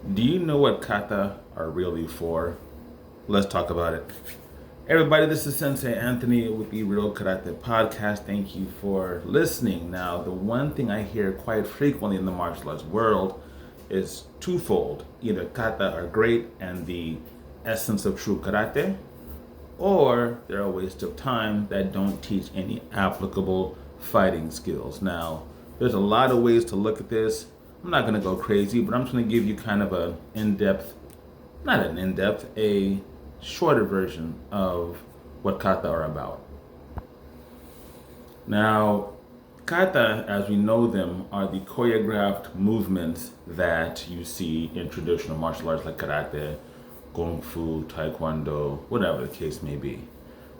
Do you know what kata are really for? Let's talk about it. Hey everybody, this is Sensei Anthony with the Real Karate Podcast. Thank you for listening. Now, the one thing I hear quite frequently in the martial arts world is twofold. Either kata are great and the essence of true karate, or they're a waste of time that don't teach any applicable fighting skills. Now, there's a lot of ways to look at this. I'm not going to go crazy, but I'm just going to give you kind of a in-depth, not an in-depth, a shorter version of what kata are about. Now, kata, as we know them, are the choreographed movements that you see in traditional martial arts like karate, kung fu, taekwondo, whatever the case may be.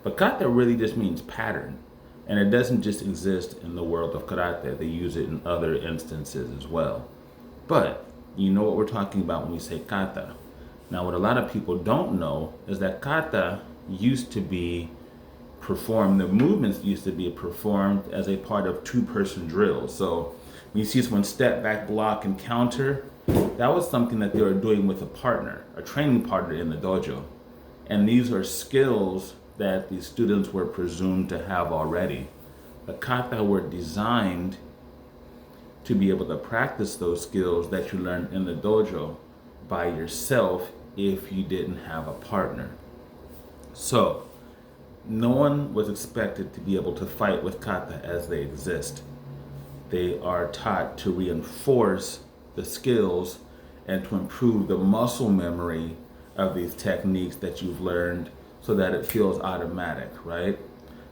But kata really just means pattern. And it doesn't just exist in the world of karate, they use it in other instances as well. But you know what we're talking about when we say kata. Now, what a lot of people don't know is that kata used to be performed, the movements used to be performed as a part of two-person drills. So when you see someone step back, block, and counter, that was something that they were doing with a partner, a training partner in the dojo. And these are skills that the students were presumed to have already. The kata were designed to be able to practice those skills that you learned in the dojo by yourself if you didn't have a partner. So, no one was expected to be able to fight with kata as they exist. They are taught to reinforce the skills and to improve the muscle memory of these techniques that you've learned so that it feels automatic, right?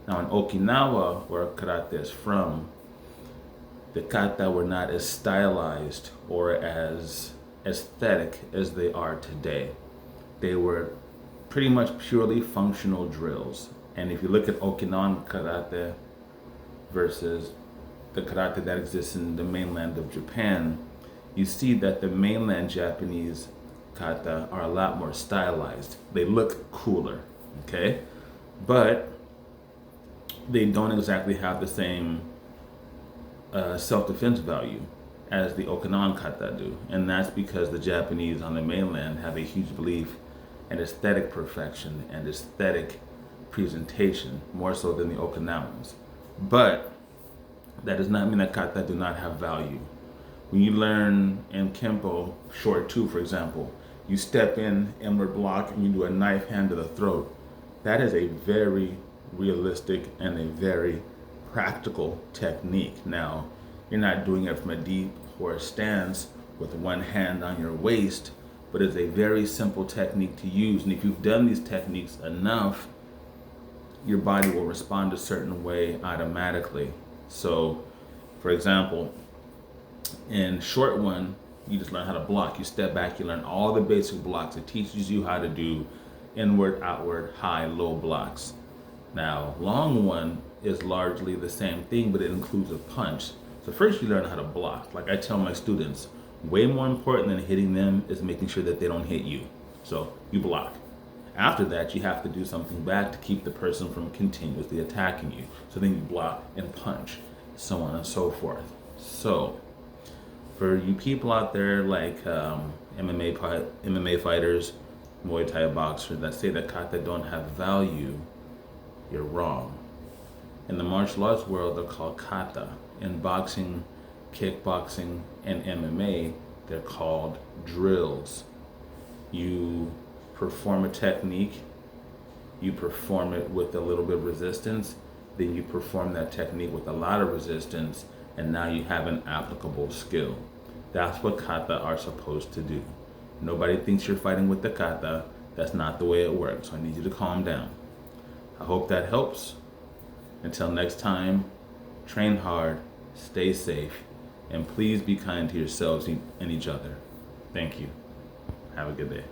Now in Okinawa, where karate is from, the kata were not as stylized or as aesthetic as they are today. They were pretty much purely functional drills. And if you look at Okinawan karate versus the karate that exists in the mainland of Japan, you see that the mainland Japanese kata are a lot more stylized. They look cooler, okay? But they don't exactly have the same self-defense value as the Okinawan kata do. And that's because the Japanese on the mainland have a huge belief in aesthetic perfection and aesthetic presentation, more so than the Okinawans. But that does not mean that kata do not have value. When you learn in Kempo, short two, for example, you step in, inward block, and you do a knife hand to the throat. That is a very realistic and a very practical technique. Now, you're not doing it from a deep horse stance with one hand on your waist, but it's a very simple technique to use. And if you've done these techniques enough, your body will respond a certain way automatically. So, for example, in short one, you just learn how to block. You step back, you learn all the basic blocks. It teaches you how to do inward, outward, high, low blocks. Now, long one is largely the same thing, but it includes a punch. So first you learn how to block. Like I tell my students, way more important than hitting them is making sure that they don't hit you. So you block. After that, you have to do something back to keep the person from continuously attacking you. So then you block and punch, so on and so forth. So for you people out there like MMA fighters, Muay Thai boxers that say that kata don't have value, you're wrong. In the martial arts world, they're called kata. In boxing, kickboxing, and MMA, they're called drills. You perform a technique, you perform it with a little bit of resistance, then you perform that technique with a lot of resistance, and now you have an applicable skill. That's what kata are supposed to do. Nobody thinks you're fighting with the kata. That's not the way it works. So I need you to calm down. I hope that helps. Until next time, train hard, stay safe, and please be kind to yourselves and each other. Thank you. Have a good day.